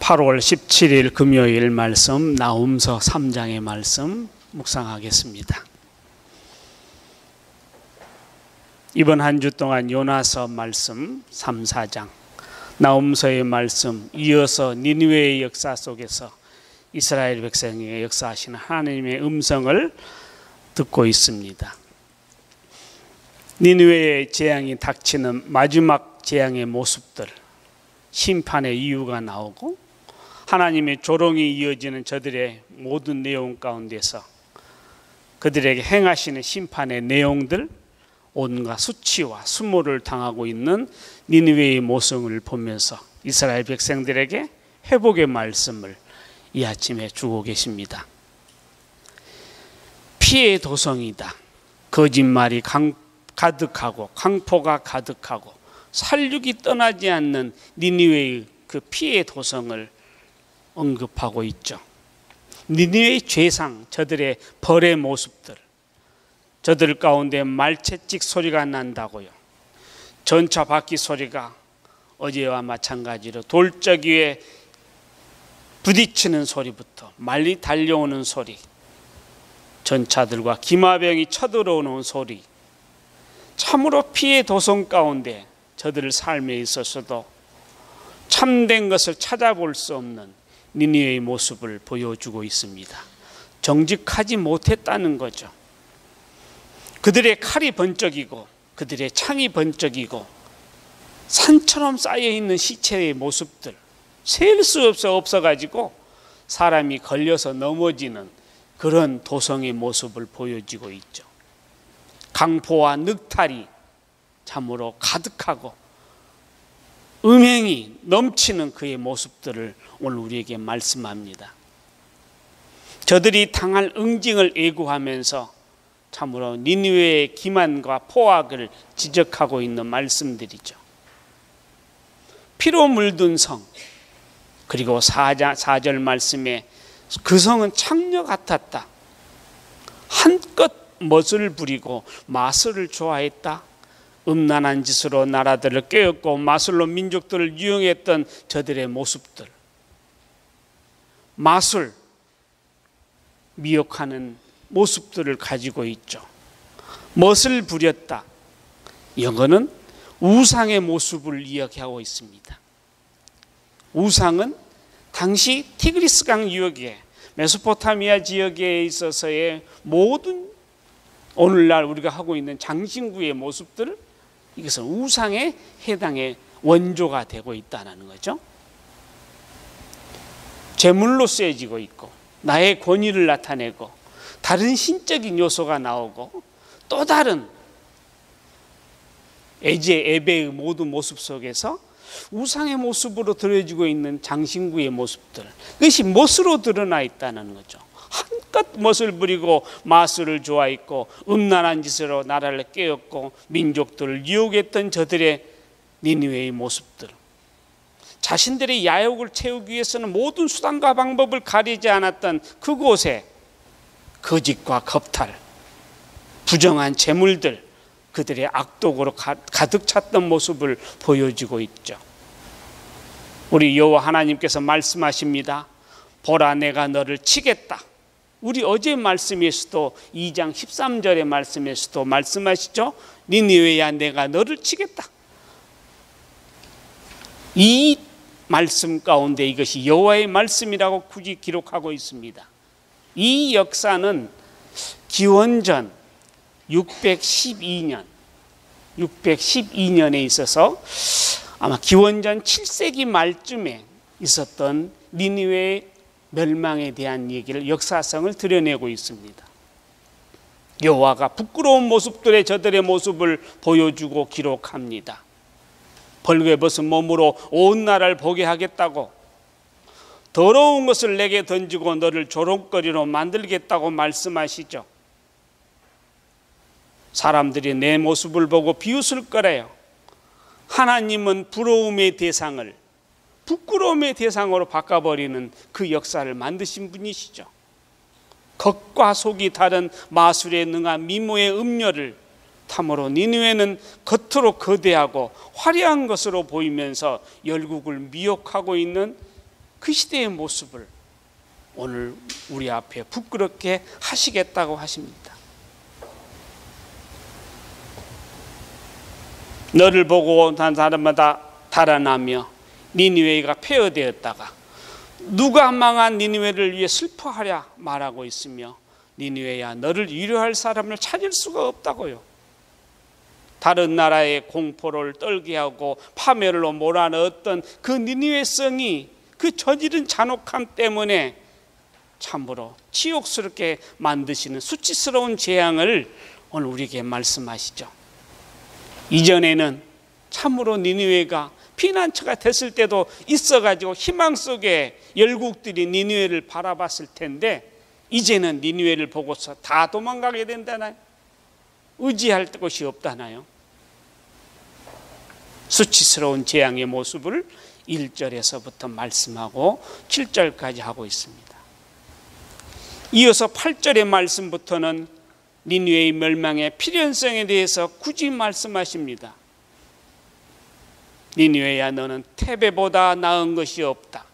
8월 17일 금요일 말씀 나훔서 3장의 말씀 묵상하겠습니다. 이번 한 주 동안 요나서 말씀 3, 4장, 나훔서의 말씀, 이어서 니느웨의 역사 속에서 이스라엘 백성에게 역사하시는 하나님의 음성을 듣고 있습니다. 니느웨의 재앙이 닥치는 마지막 재앙의 모습들, 심판의 이유가 나오고 하나님의 조롱이 이어지는 저들의 모든 내용 가운데서 그들에게 행하시는 심판의 내용들, 온갖 수치와 수모를 당하고 있는 니느웨의 모습을 보면서 이스라엘 백성들에게 회복의 말씀을 이 아침에 주고 계십니다. 피해 도성이다. 거짓말이 가득하고 강포가 가득하고 살육이 떠나지 않는 니느웨의 그 피해 도성을 언급하고 있죠. 니느웨의 죄상, 저들의 벌의 모습들, 저들 가운데 말채찍 소리가 난다고요. 전차 바퀴 소리가 어제와 마찬가지로 돌적이에 부딪히는 소리부터 말리 달려오는 소리, 전차들과 기마병이 쳐들어오는 소리, 참으로 피해 도성 가운데 저들 삶에 있어서도 참된 것을 찾아볼 수 없는 니느웨의 모습을 보여주고 있습니다. 정직하지 못했다는 거죠. 그들의 칼이 번쩍이고 그들의 창이 번쩍이고 산처럼 쌓여있는 시체의 모습들, 셀 수 없어가지고 사람이 걸려서 넘어지는 그런 도성의 모습을 보여주고 있죠. 강포와 늑탈이 참으로 가득하고 음행이 넘치는 그의 모습들을 오늘 우리에게 말씀합니다. 저들이 당할 응징을 예고하면서 참으로 니느웨의 기만과 포악을 지적하고 있는 말씀들이죠. 피로 물든 성, 그리고 4절 말씀에 그 성은 창녀 같았다. 한껏 멋을 부리고 마술을 좋아했다. 음란한 짓으로 나라들을 깨었고 마술로 민족들을 유용했던 저들의 모습들, 마술, 미혹하는 모습들을 가지고 있죠. 멋을 부렸다. 영어는 우상의 모습을 이야기하고 있습니다. 우상은 당시 티그리스강 유역에 메소포타미아 지역에 있어서의 모든 오늘날 우리가 하고 있는 장신구의 모습들을, 이것은 우상에 해당의 원조가 되고 있다는 거죠. 제물로 쓰여지고 있고 나의 권위를 나타내고 다른 신적인 요소가 나오고 또 다른 애배의 모든 모습 속에서 우상의 모습으로 드러지고 있는 장신구의 모습들, 그것이 멋으로 드러나 있다는 거죠. 한껏 멋을 부리고 마술을 좋아했고 음란한 짓으로 나라를 깨었고 민족들을 유혹했던 저들의 니느웨의 모습들, 자신들의 야욕을 채우기 위해서는 모든 수단과 방법을 가리지 않았던 그곳에 거짓과 겁탈, 부정한 재물들, 그들의 악독으로 가득 찼던 모습을 보여주고 있죠. 우리 여호와 하나님께서 말씀하십니다. 보라, 내가 너를 치겠다. 우리 어제 말씀에서도 2장 13절의 말씀에서도 말씀하시죠. 니느웨야, 내가 너를 치겠다. 이 말씀 가운데 이것이 여호와의 말씀이라고 굳이 기록하고 있습니다. 이 역사는 기원전 612년에 있어서 아마 기원전 7세기 말쯤에 있었던 니느웨의 멸망에 대한 얘기를, 역사성을 드러내고 있습니다. 여호와가 부끄러운 모습들의 저들의 모습을 보여주고 기록합니다. 벌거벗은 몸으로 온 나라를 보게 하겠다고, 더러운 것을 내게 던지고 너를 조롱거리로 만들겠다고 말씀하시죠. 사람들이 내 모습을 보고 비웃을 거래요. 하나님은 부러움의 대상을 부끄러움의 대상으로 바꿔버리는 그 역사를 만드신 분이시죠. 겉과 속이 다른 마술에 능한 미모의 음료를 참으로 니느웨는 겉으로 거대하고 화려한 것으로 보이면서 열국을 미혹하고 있는 그 시대의 모습을 오늘 우리 앞에 부끄럽게 하시겠다고 하십니다. 너를 보고 난 사람마다 달아나며 니느웨가 폐허되었다가 누가 망한 니느웨를 위해 슬퍼하랴 말하고 있으며 니느웨야 너를 위로할 사람을 찾을 수가 없다고요. 다른 나라의 공포를 떨게 하고 파멸로 몰아넣었던 그 니느웨 성이 그 저지른 잔혹함 때문에 참으로 치욕스럽게 만드시는 수치스러운 재앙을 오늘 우리에게 말씀하시죠. 이전에는 참으로 니느웨가 피난처가 됐을 때도 있어가지고 희망 속에 열국들이 니느웨를 바라봤을 텐데 이제는 니느웨를 보고서 다 도망가게 된다나요? 의지할 곳이 없다나요? 수치스러운 재앙의 모습을 1절에서부터 말씀하고 7절까지 하고 있습니다. 이어서 8절의 말씀부터는 니느웨의 멸망의 필연성에 대해서 굳이 말씀하십니다. 니느웨야 너는 테베보다 나은 것이 없다.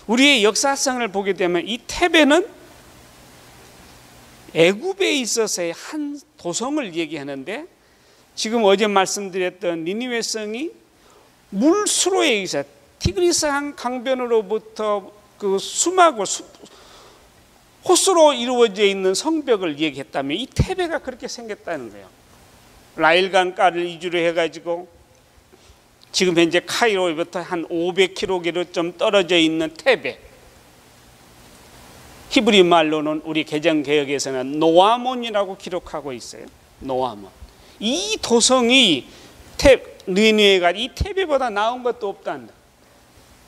우리의 역사성을 보게 되면 이 테베는 애굽에 있어서의 한 도성을 얘기하는데 지금 어제 말씀드렸던 니느웨 성이 물수로에 의해서 티그리스 강변으로부터 그 수막으로 호수로 이루어져 있는 성벽을 얘기했다면 이 테베가 그렇게 생겼다는 거예요. 라일강가를 이주로 해가지고 지금 현재 카이로부터 한 500km 좀 떨어져 있는 테베, 히브리 말로는 우리 개정개혁에서는 노아몬이라고 기록하고 있어요. 노아몬. 이 도성이 니느웨가 이 테베보다 나은 것도 없단다.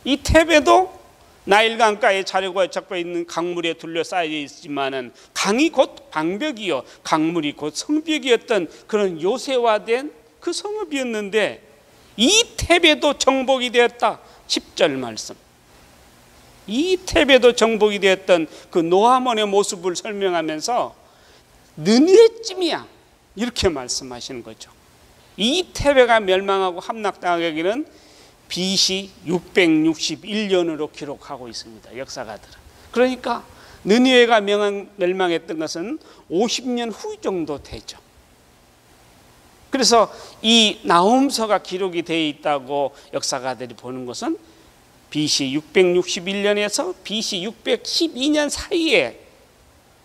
이 테베도 나일강가에 자리고 잡고 있는 강물에 둘러싸여 있지만은 강이 곧 방벽이요 강물이 곧 성벽이었던 그런 요새화된 그 성읍이었는데 이 테베도 정복이 되었다. 10절 말씀. 이 테베도 정복이 되었던 그 노아몬의 모습을 설명하면서 느느웨쯤이야 이렇게 말씀하시는 거죠. 이 테베가 멸망하고 함락당하기는 BC 661년으로 기록하고 있습니다. 역사가들은. 그러니까 느느웨가 멸망했던 것은 50년 후 정도 되죠. 그래서 이 나훔서가 기록이 되어 있다고 역사가들이 보는 것은 BC 661년에서 BC 612년 사이에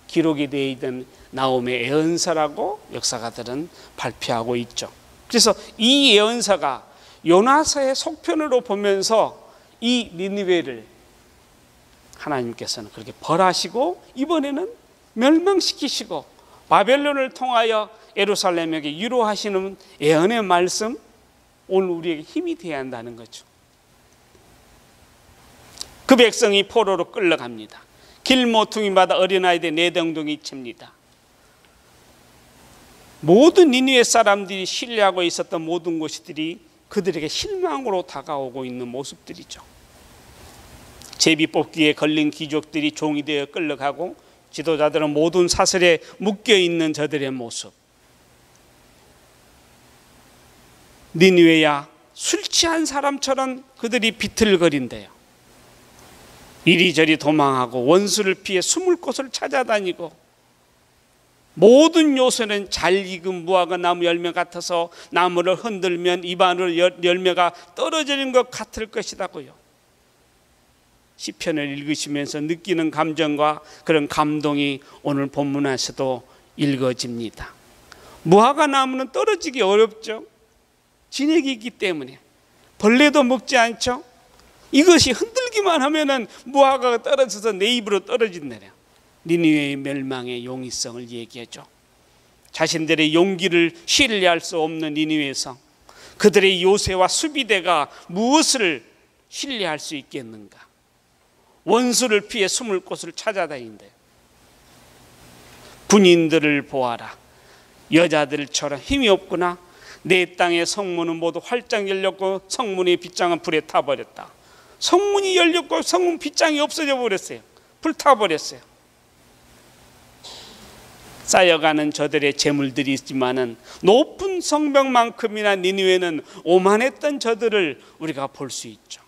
기록이 되어 있던 나홈의 예언서라고 역사가들은 발표하고 있죠. 그래서 이 예언서가 요나서의 속편으로 보면서 이 니느웨를 하나님께서는 그렇게 벌하시고 이번에는 멸망시키시고 바벨론을 통하여 예루살렘에게 위로하시는 예언의 말씀, 오늘 우리에게 힘이 되어야 한다는 거죠. 그 백성이 포로로 끌려갑니다. 길 모퉁이마다 어린아이들 내덩둥이 칩니다. 모든 니느웨 사람들이 신뢰하고 있었던 모든 것들이 그들에게 실망으로 다가오고 있는 모습들이죠. 제비뽑기에 걸린 귀족들이 종이 되어 끌려가고 지도자들은 모든 사슬에 묶여있는 저들의 모습. 니느웨야 술 취한 사람처럼 그들이 비틀거린대요. 이리저리 도망하고 원수를 피해 숨을 곳을 찾아다니고 모든 요소는 잘 익은 무화과 나무 열매 같아서 나무를 흔들면 입안으로 열매가 떨어지는 것 같을 것이라고요. 시편을 읽으시면서 느끼는 감정과 그런 감동이 오늘 본문에서도 읽어집니다. 무화과 나무는 떨어지기 어렵죠. 진액이 있기 때문에 벌레도 먹지 않죠. 이것이 흔들기만 하면은 무화과가 떨어져서 내 입으로 떨어진다네요. 니느웨의 멸망의 용이성을 얘기하죠. 자신들의 용기를 신뢰할 수 없는 니느웨 성, 그들의 요새와 수비대가 무엇을 신뢰할 수 있겠는가? 원수를 피해 숨을 곳을 찾아다닌대요. 군인들을 보아라. 여자들처럼 힘이 없구나. 내 땅의 성문은 모두 활짝 열렸고 성문의 빗장은 불에 타버렸다. 성문이 열렸고 성문 빗장이 없어져 버렸어요. 불타버렸어요. 쌓여가는 저들의 재물들이 있지만은 높은 성벽만큼이나 니느웨는 오만했던 저들을 우리가 볼 수 있죠.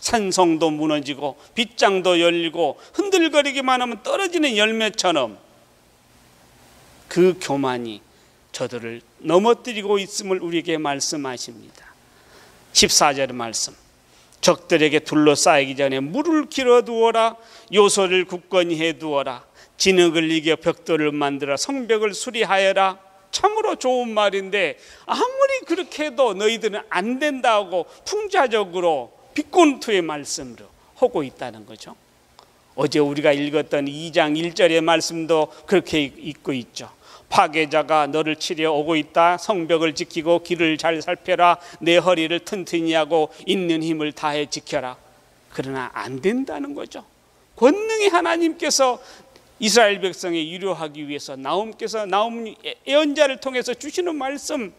산성도 무너지고 빗장도 열리고 흔들거리기만 하면 떨어지는 열매처럼 그 교만이 저들을 넘어뜨리고 있음을 우리에게 말씀하십니다. 14절 말씀, 적들에게 둘러싸이기 전에 물을 길어두어라. 요소를 굳건히 해두어라. 진흙을 이겨 벽돌을 만들어 성벽을 수리하여라. 참으로 좋은 말인데 아무리 그렇게 해도 너희들은 안 된다고 풍자적으로 비꼰투의 말씀으로 하고 있다는 거죠. 어제 우리가 읽었던 2장 1절의 말씀도 그렇게 읽고 있죠. 파괴자가 너를 치려 오고 있다. 성벽을 지키고 길을 잘 살펴라. 내 허리를 튼튼히 하고 있는 힘을 다해 지켜라. 그러나 안 된다는 거죠. 권능의 하나님께서 이스라엘 백성에 유료하기 위해서 나움 예언자를 통해서 주시는 말씀,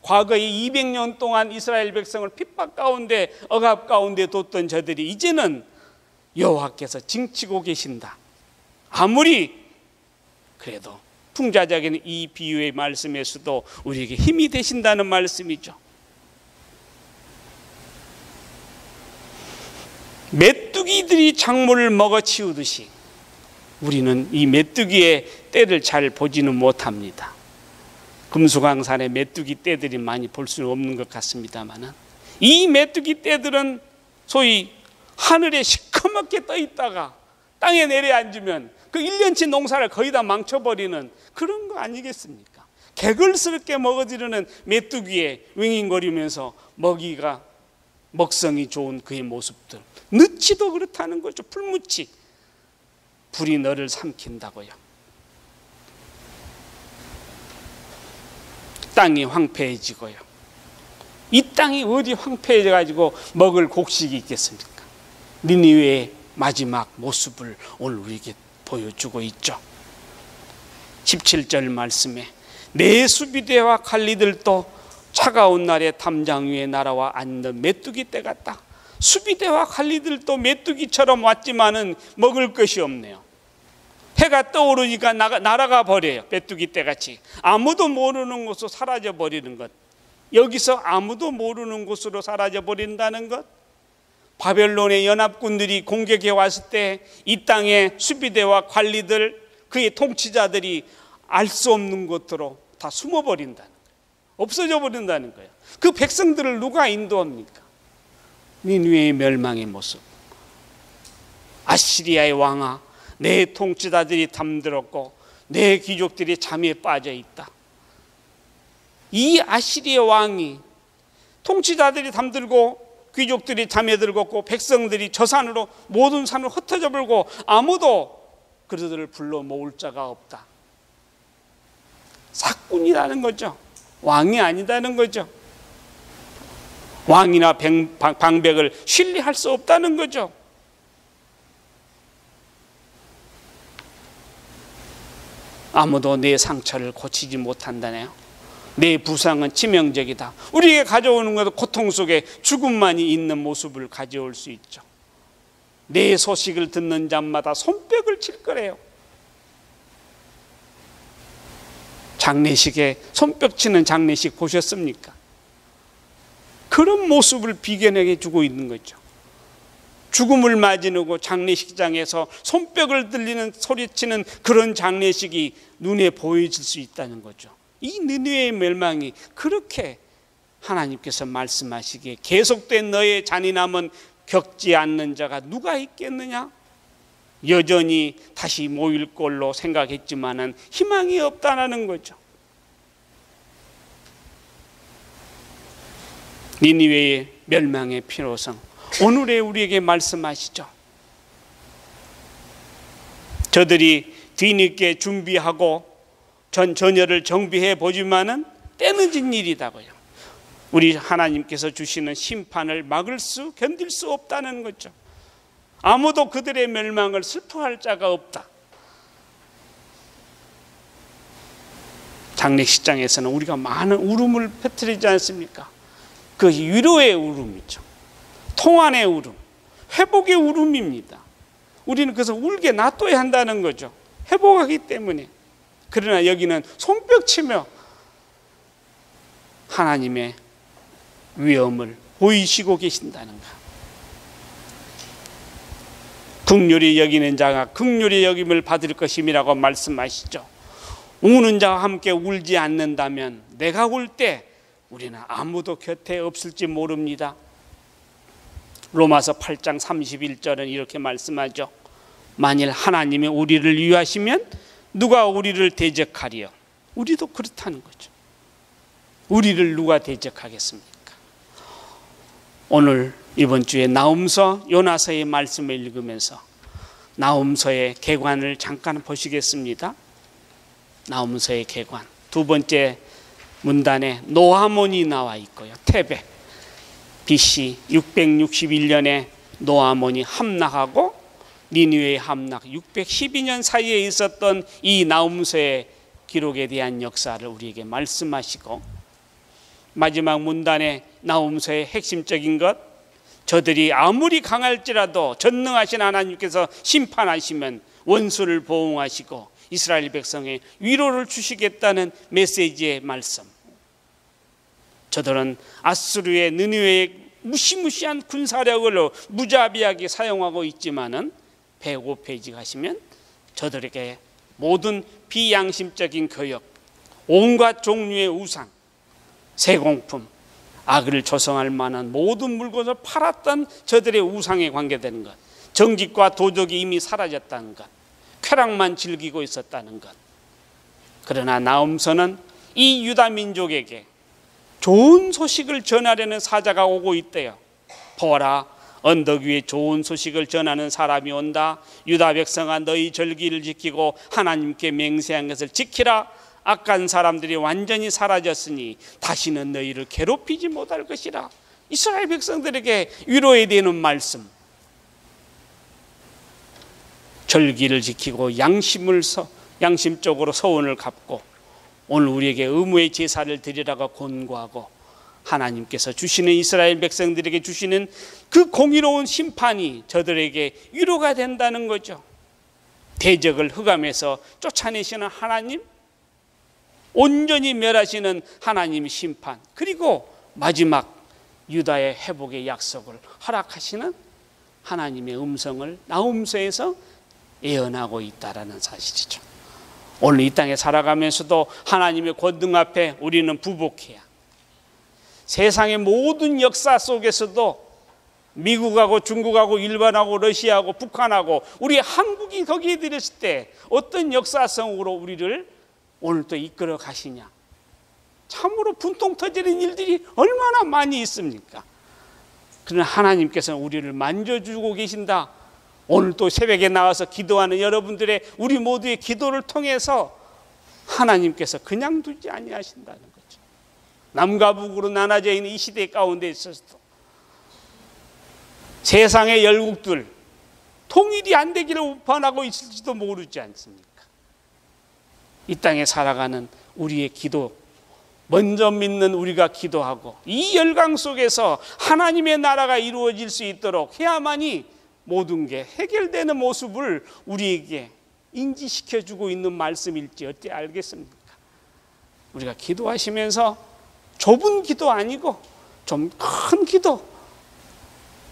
과거에 200년 동안 이스라엘 백성을 핍박 가운데 억압 가운데 뒀던 저들이 이제는 여호와께서 징치고 계신다. 아무리 그래도 풍자적인 이 비유의 말씀에서도 우리에게 힘이 되신다는 말씀이죠. 메뚜기들이 작물을 먹어치우듯이 우리는 이 메뚜기의 떼를 잘 보지는 못합니다. 금수강산에 메뚜기 떼들이 많이 볼 수는 없는 것 같습니다만 이 메뚜기 떼들은 소위 하늘에 시커멓게 떠 있다가 땅에 내려앉으면 그 1년치 농사를 거의 다 망쳐버리는 그런 거 아니겠습니까? 개걸스럽게 먹어지르는 메뚜기에 윙윙거리면서 먹성이 좋은 그의 모습들, 느치도 그렇다는 거죠. 풀무치, 불이 너를 삼킨다고요. 땅이 황폐해지고요. 이 땅이 어디 황폐해져 가지고 먹을 곡식이 있겠습니까? 니느웨의 마지막 모습을 오늘 우리에게 보여주고 있죠. 17절 말씀에 내 수비대와 관리들도 차가운 날에 담장 위에 날아와 앉는 메뚜기 떼 같다. 수비대와 관리들도 메뚜기처럼 왔지만은 먹을 것이 없네요. 해가 떠오르니까 날아가 버려요. 메뚜기 떼같이 아무도 모르는 곳으로 사라져 버리는 것. 여기서 아무도 모르는 곳으로 사라져 버린다는 것, 바벨론의 연합군들이 공격해 왔을 때 이 땅의 수비대와 관리들, 그의 통치자들이 알 수 없는 곳으로 다 숨어버린다는 거예요. 없어져 버린다는 거예요. 그 백성들을 누가 인도합니까? 니느웨의 멸망의 모습. 아시리아의 왕아, 내 통치자들이 잠들었고 내 귀족들이 잠에 빠져 있다. 이 아시리아 왕이 통치자들이 잠들고 귀족들이 잠에 들었고 백성들이 저 산으로 모든 산을 흩어져 버리고 아무도 그들을 불러 모을 자가 없다. 사꾼이라는 거죠. 왕이 아니다는 거죠. 왕이나 방백을 신뢰할 수 없다는 거죠. 아무도 내 상처를 고치지 못한다네요. 내 부상은 치명적이다. 우리에게 가져오는 것은 고통 속에 죽음만이 있는 모습을 가져올 수 있죠. 내 소식을 듣는 자마다 손뼉을 칠 거래요. 장례식에 손뼉 치는 장례식 보셨습니까? 그런 모습을 비견하게 주고 있는 거죠. 죽음을 맞이하고 장례식장에서 손뼉을 들리는 소리치는 그런 장례식이 눈에 보여질 수 있다는 거죠. 이 니느웨의 멸망이 그렇게 하나님께서 말씀하시기에 계속된 너의 잔인함은 겪지 않는 자가 누가 있겠느냐? 여전히 다시 모일 걸로 생각했지만은 희망이 없다는 거죠. 니느웨의 멸망의 필요성, 오늘의 우리에게 말씀하시죠. 저들이 뒤늦게 준비하고 전열을 정비해 보지만은 때늦은 일이다고요. 우리 하나님께서 주시는 심판을 견딜 수 없다는 거죠. 아무도 그들의 멸망을 슬퍼할 자가 없다. 장례식장에서는 우리가 많은 울음을 퍼뜨리지 않습니까? 그 위로의 울음이죠. 통안의 울음, 회복의 울음입니다. 우리는 그래서 울게 놔둬야 한다는 거죠. 회복하기 때문에. 그러나 여기는 손뼉치며 하나님의 위엄을 보이시고 계신다는 것. 긍휼히 여기는 자가 긍휼히 여김을 받을 것임이라고 말씀하시죠. 우는 자와 함께 울지 않는다면 내가 울 때 우리는 아무도 곁에 없을지 모릅니다. 로마서 8장 31절은 이렇게 말씀하죠. 만일 하나님이 우리를 위하시면 누가 우리를 대적하리요? 우리도 그렇다는 거죠. 우리를 누가 대적하겠습니까? 오늘 이번 주에 나훔서 요나서의 말씀을 읽으면서 나훔서의 계관을 잠깐 보시겠습니다. 나훔서의 계관 두 번째 문단에 노아몬이 나와 있고요. 태백 BC 661년에 노아몬이 함락하고 니느웨의 함락 612년 사이에 있었던 이 나훔서의 기록에 대한 역사를 우리에게 말씀하시고, 마지막 문단에 나훔서의 핵심적인 것, 저들이 아무리 강할지라도 전능하신 하나님께서 심판하시면 원수를 보응하시고 이스라엘 백성에 위로를 주시겠다는 메시지의 말씀. 저들은 아수르의 느느웨의 무시무시한 군사력을 무자비하게 사용하고 있지만은 105페이지 가시면 저들에게 모든 비양심적인 교역, 온갖 종류의 우상, 세공품, 악을 조성할 만한 모든 물건을 팔았던 저들의 우상에 관계되는 것, 정직과 도덕이 이미 사라졌다는 것, 쾌락만 즐기고 있었다는 것. 그러나 나훔서는 이 유다 민족에게 좋은 소식을 전하려는 사자가 오고 있대요. 보아라, 언덕 위에 좋은 소식을 전하는 사람이 온다. 유다 백성아, 너희 절기를 지키고 하나님께 맹세한 것을 지키라. 악한 사람들이 완전히 사라졌으니 다시는 너희를 괴롭히지 못할 것이라. 이스라엘 백성들에게 위로해야 되는 말씀. 절기를 지키고 양심적으로 서원을 갚고 오늘 우리에게 의무의 제사를 드리라고 권고하고, 하나님께서 주시는 이스라엘 백성들에게 주시는 그 공의로운 심판이 저들에게 위로가 된다는 거죠. 대적을 흑암에서 쫓아내시는 하나님, 온전히 멸하시는 하나님의 심판, 그리고 마지막 유다의 회복의 약속을 허락하시는 하나님의 음성을 나훔서에서 예언하고 있다라는 사실이죠. 오늘 이 땅에 살아가면서도 하나님의 권능 앞에 우리는 부복해야, 세상의 모든 역사 속에서도 미국하고 중국하고 일본하고 러시아하고 북한하고 우리 한국이 거기에 들였을 때 어떤 역사성으로 우리를 오늘 또 이끌어 가시냐. 참으로 분통 터지는 일들이 얼마나 많이 있습니까? 그러나 하나님께서는 우리를 만져주고 계신다. 오늘 또 새벽에 나와서 기도하는 여러분들의, 우리 모두의 기도를 통해서 하나님께서 그냥 두지 아니하신다는 거죠. 남과 북으로 나눠져 있는 이 시대 가운데 있어서도 세상의 열국들 통일이 안 되기를 원하고 있을지도 모르지 않습니까? 이 땅에 살아가는 우리의 기도, 먼저 믿는 우리가 기도하고 이 열강 속에서 하나님의 나라가 이루어질 수 있도록 해야만이 모든 게 해결되는 모습을 우리에게 인지시켜주고 있는 말씀일지 어찌 알겠습니까? 우리가 기도하시면서 좁은 기도 아니고 좀 큰 기도,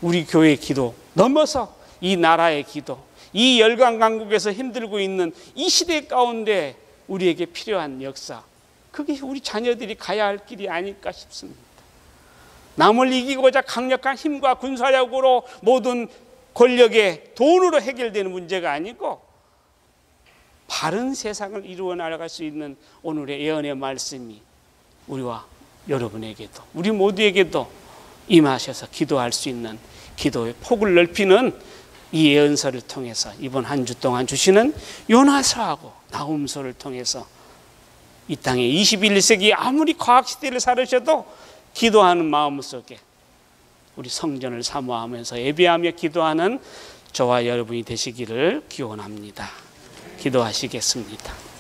우리 교회의 기도 넘어서 이 나라의 기도, 이 열강 강국에서 힘들고 있는 이 시대 가운데 우리에게 필요한 역사, 그게 우리 자녀들이 가야 할 길이 아닐까 싶습니다. 남을 이기고자 강력한 힘과 군사력으로 모든 권력의 돈으로 해결되는 문제가 아니고 바른 세상을 이루어 나아갈 수 있는 오늘의 예언의 말씀이 우리와 여러분에게도, 우리 모두에게도 임하셔서 기도할 수 있는 기도의 폭을 넓히는 이 예언서를 통해서 이번 한 주 동안 주시는 요나서하고 나훔서를 통해서 이 땅에 21세기 아무리 과학시대를 살으셔도 기도하는 마음속에 우리 성전을 사모하면서 예배하며 기도하는 저와 여러분이 되시기를 기원합니다. 기도하시겠습니다.